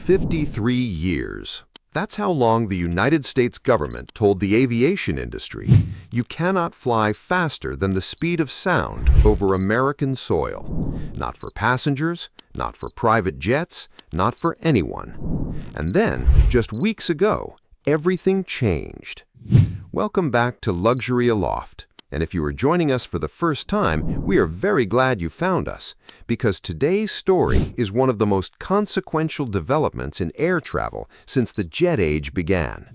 53 years. That's how long the United States government told the aviation industry you cannot fly faster than the speed of sound over American soil. Not for passengers, not for private jets, not for anyone. And then, just weeks ago, everything changed. Welcome back to Luxury Aloft. And if you are joining us for the first time, we are very glad you found us, because today's story is one of the most consequential developments in air travel since the jet age began.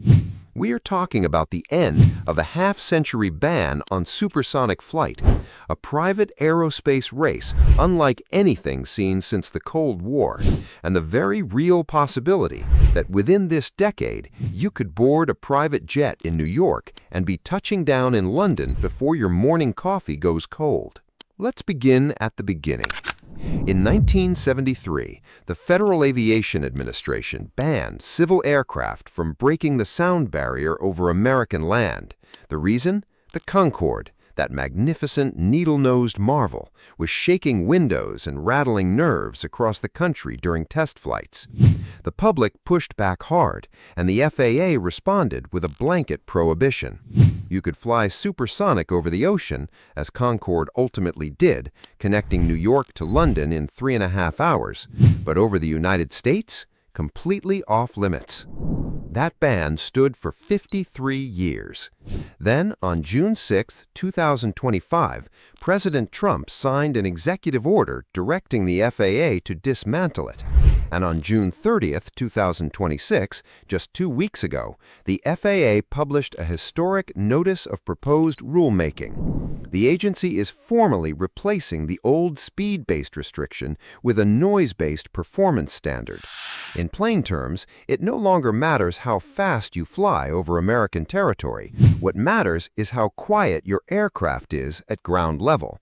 We are talking about the end of a half-century ban on supersonic flight, a private aerospace race unlike anything seen since the Cold War, and the very real possibility that within this decade you could board a private jet in New York and be touching down in London before your morning coffee goes cold. Let's begin at the beginning. In 1973, the Federal Aviation Administration banned civil aircraft from breaking the sound barrier over American land. The reason? The Concorde, that magnificent needle-nosed marvel, was shaking windows and rattling nerves across the country during test flights. The public pushed back hard, and the FAA responded with a blanket prohibition. You could fly supersonic over the ocean, as Concorde ultimately did, connecting New York to London in 3.5 hours, but over the United States, completely off limits. That ban stood for 53 years. Then, on June 6, 2025, President Trump signed an executive order directing the FAA to dismantle it. And on June 30, 2026, just 2 weeks ago, the FAA published a historic Notice of Proposed Rulemaking. The agency is formally replacing the old speed-based restriction with a noise-based performance standard. In plain terms, it no longer matters how fast you fly over American territory. What matters is how quiet your aircraft is at ground level.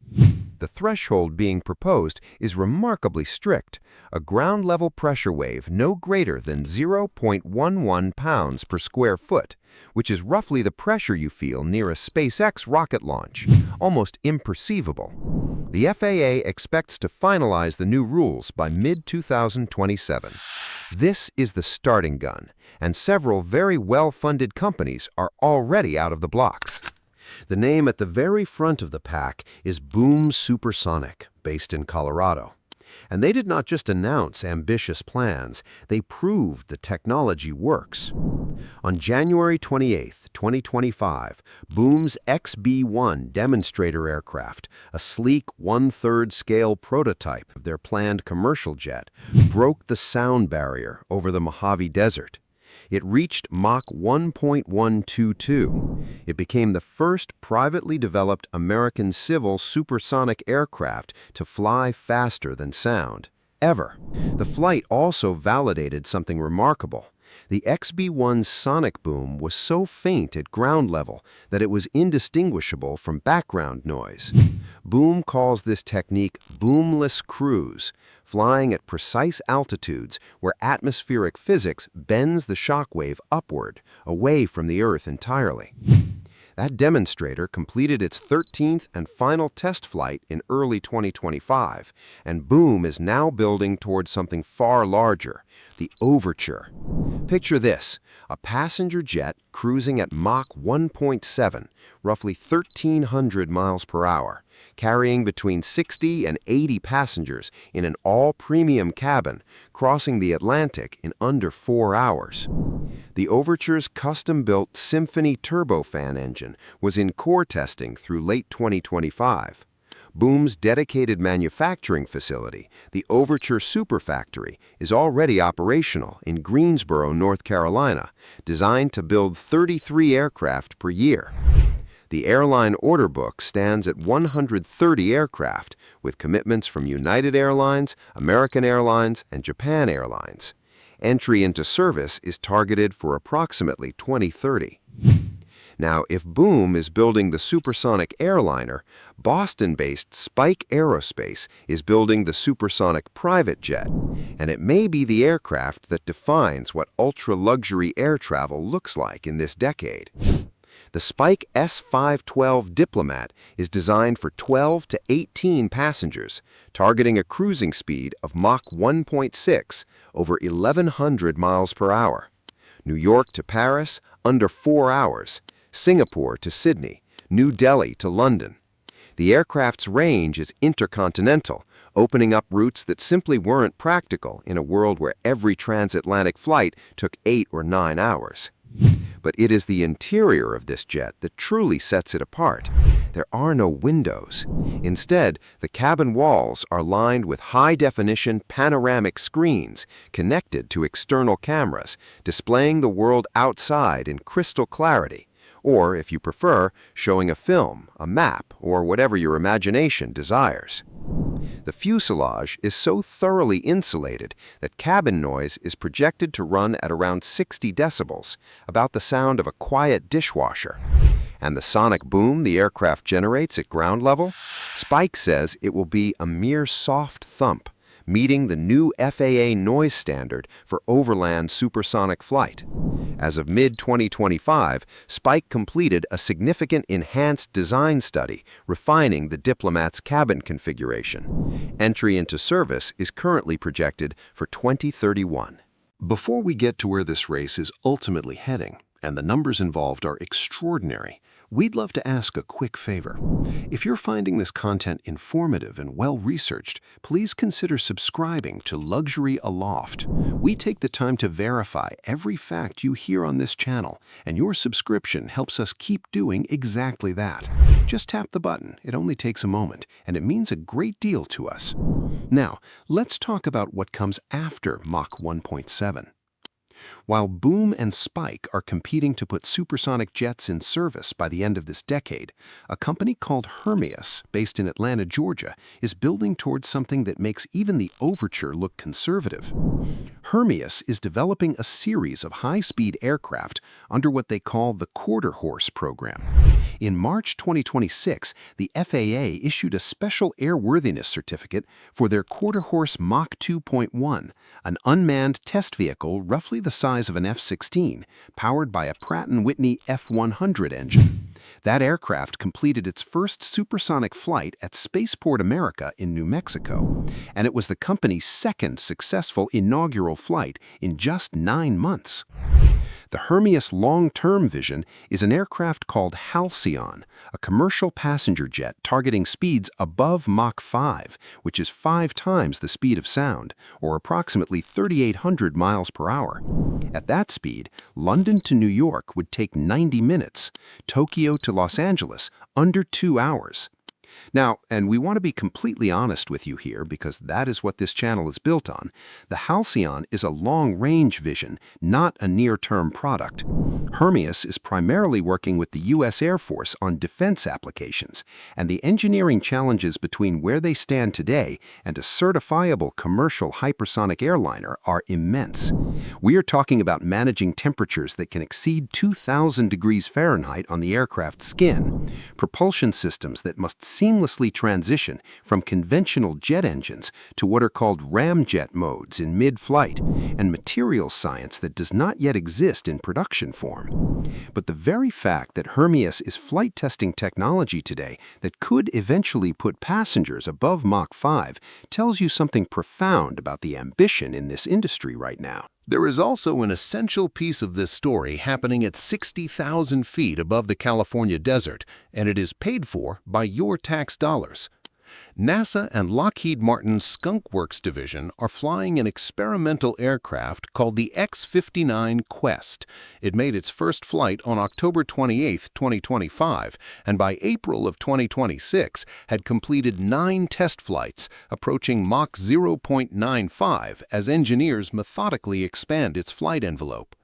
The threshold being proposed is remarkably strict, a ground-level pressure wave no greater than 0.11 pounds per square foot, which is roughly the pressure you feel near a SpaceX rocket launch, almost imperceivable. The FAA expects to finalize the new rules by mid-2027. This is the starting gun, and several very well-funded companies are already out of the blocks. The name at the very front of the pack is Boom Supersonic, based in Colorado. And they did not just announce ambitious plans, they proved the technology works. On January 28, 2025, Boom's XB-1 demonstrator aircraft, a sleek 1/3 scale prototype of their planned commercial jet, broke the sound barrier over the Mojave Desert. It reached Mach 1.122. It became the first privately developed American civil supersonic aircraft to fly faster than sound, ever. The flight also validated something remarkable. The XB-1's sonic boom was so faint at ground level that it was indistinguishable from background noise. Boom calls this technique boomless cruise, flying at precise altitudes where atmospheric physics bends the shockwave upward, away from the Earth entirely. That demonstrator completed its 13th and final test flight in early 2025, and Boom is now building towards something far larger, the Overture. Picture this, a passenger jet cruising at Mach 1.7, roughly 1,300 miles per hour, carrying between 60 and 80 passengers in an all-premium cabin, crossing the Atlantic in under 4 hours. The Overture's custom-built Symphony turbofan engine was in core testing through late 2025. Boom's dedicated manufacturing facility, the Overture Superfactory, is already operational in Greensboro, North Carolina, designed to build 33 aircraft per year. The airline order book stands at 130 aircraft, with commitments from United Airlines, American Airlines, and Japan Airlines. Entry into service is targeted for approximately 2030. Now, if Boom is building the supersonic airliner, Boston-based Spike Aerospace is building the supersonic private jet, and it may be the aircraft that defines what ultra-luxury air travel looks like in this decade. The Spike S512 Diplomat is designed for 12 to 18 passengers, targeting a cruising speed of Mach 1.6 over 1,100 miles per hour. New York to Paris, under 4 hours. Singapore to Sydney. New Delhi to London. The aircraft's range is intercontinental, opening up routes that simply weren't practical in a world where every transatlantic flight took 8 or 9 hours. But it is the interior of this jet that truly sets it apart. There are no windows. Instead, the cabin walls are lined with high-definition panoramic screens connected to external cameras, displaying the world outside in crystal clarity. Or, if you prefer, showing a film, a map, or whatever your imagination desires. The fuselage is so thoroughly insulated that cabin noise is projected to run at around 60 decibels, about the sound of a quiet dishwasher. And the sonic boom the aircraft generates at ground level? Spike says it will be a mere soft thump, meeting the new FAA noise standard for overland supersonic flight. As of mid-2025, Spike completed a significant enhanced design study, refining the Diplomat's cabin configuration. Entry into service is currently projected for 2031. Before we get to where this race is ultimately heading, and the numbers involved are extraordinary, we'd love to ask a quick favor. If you're finding this content informative and well-researched, please consider subscribing to Luxury Aloft. We take the time to verify every fact you hear on this channel, and your subscription helps us keep doing exactly that. Just tap the button. It only takes a moment, and it means a great deal to us. Now, let's talk about what comes after Mach 1.7. While Boom and Spike are competing to put supersonic jets in service by the end of this decade, a company called Hermeus, based in Atlanta, Georgia, is building towards something that makes even the Overture look conservative. Hermeus is developing a series of high-speed aircraft under what they call the Quarter Horse program. In March 2026, the FAA issued a special airworthiness certificate for their Quarter Horse Mach 2.1, an unmanned test vehicle roughly the size of an F-16, powered by a Pratt & Whitney F-100 engine. That aircraft completed its first supersonic flight at Spaceport America in New Mexico, and it was the company's second successful inaugural flight in just 9 months. The Hermeus long-term vision is an aircraft called Halcyon, a commercial passenger jet targeting speeds above Mach 5, which is 5 times the speed of sound, or approximately 3,800 miles per hour. At that speed, London to New York would take 90 minutes, Tokyo to Los Angeles under 2 hours. Now, and we want to be completely honest with you here because that is what this channel is built on, the Halcyon is a long-range vision, not a near-term product. Hermeus is primarily working with the U.S. Air Force on defense applications, and the engineering challenges between where they stand today and a certifiable commercial hypersonic airliner are immense. We are talking about managing temperatures that can exceed 2,000 degrees Fahrenheit on the aircraft's skin, propulsion systems that must seamlessly transition from conventional jet engines to what are called ramjet modes in mid-flight, and materials science that does not yet exist in production form. But the very fact that Hermeus is flight testing technology today that could eventually put passengers above Mach 5 tells you something profound about the ambition in this industry right now. There is also an essential piece of this story happening at 60,000 feet above the California desert, and it is paid for by your tax dollars. NASA and Lockheed Martin's Skunk Works division are flying an experimental aircraft called the X-59 Quest. It made its first flight on October 28, 2025, and by April of 2026 had completed 9 test flights, approaching Mach 0.95 as engineers methodically expand its flight envelope.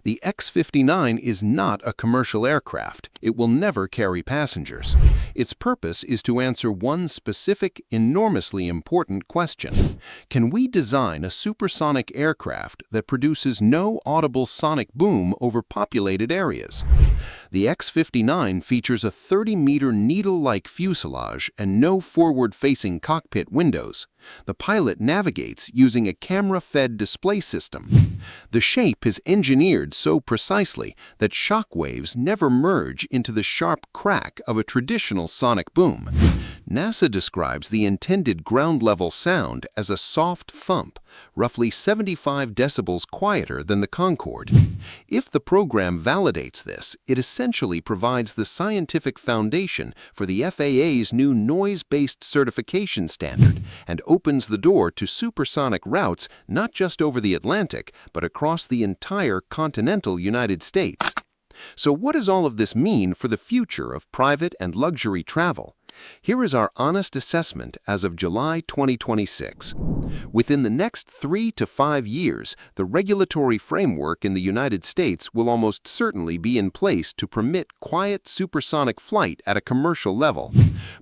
The X-59 is not a commercial aircraft. It will never carry passengers. Its purpose is to answer one specific, enormously important question. Can we design a supersonic aircraft that produces no audible sonic boom over populated areas? The X-59 features a 30-meter needle-like fuselage and no forward-facing cockpit windows. The pilot navigates using a camera-fed display system. The shape is engineered so precisely that shock waves never merge into the sharp crack of a traditional sonic boom. NASA describes the intended ground-level sound as a soft thump, roughly 75 decibels quieter than the Concorde. If the program validates this, it essentially provides the scientific foundation for the FAA's new noise-based certification standard and opens the door to supersonic routes not just over the Atlantic, but across the entire continental United States. So what does all of this mean for the future of private and luxury travel? Here is our honest assessment as of July 2026. Within the next 3 to 5 years, the regulatory framework in the United States will almost certainly be in place to permit quiet supersonic flight at a commercial level.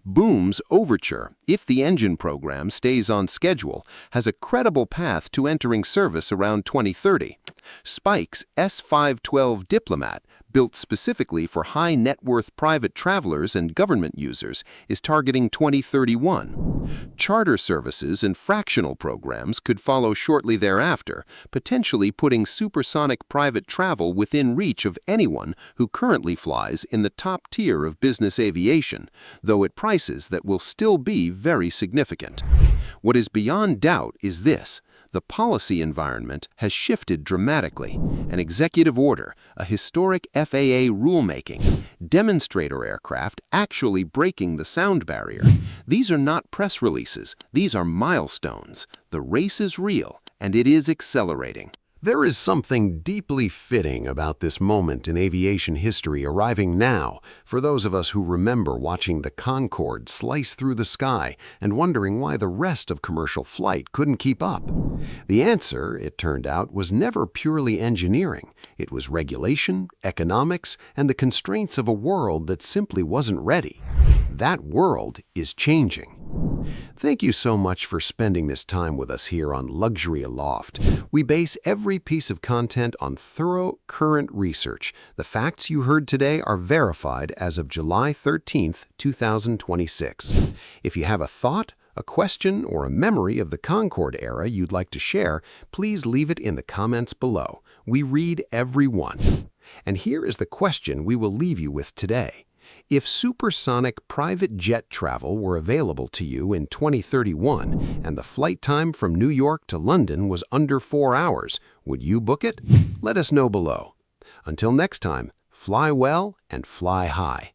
Boom's Overture, if the engine program stays on schedule, has a credible path to entering service around 2030. Spike's S512 Diplomat, built specifically for high-net-worth private travelers and government users, is targeting 2031. Charter services and fractional programs could follow shortly thereafter, potentially putting supersonic private travel within reach of anyone who currently flies in the top tier of business aviation, though at prices that will still be very significant. What is beyond doubt is this: the policy environment has shifted dramatically. An executive order, a historic FAA rulemaking, demonstrator aircraft actually breaking the sound barrier. These are not press releases, these are milestones. The race is real, and it is accelerating. There is something deeply fitting about this moment in aviation history arriving now for those of us who remember watching the Concorde slice through the sky and wondering why the rest of commercial flight couldn't keep up. The answer, it turned out, was never purely engineering. It was regulation, economics, and the constraints of a world that simply wasn't ready. That world is changing. Thank you so much for spending this time with us here on Luxury Aloft. We base every piece of content on thorough, current research. The facts you heard today are verified as of July 13th, 2026. If you have a thought, a question, or a memory of the Concorde era you'd like to share, please leave it in the comments below. We read every one. And here is the question we will leave you with today. If supersonic private jet travel were available to you in 2031 and the flight time from New York to London was under 4 hours, would you book it? Let us know below. Until next time, fly well and fly high.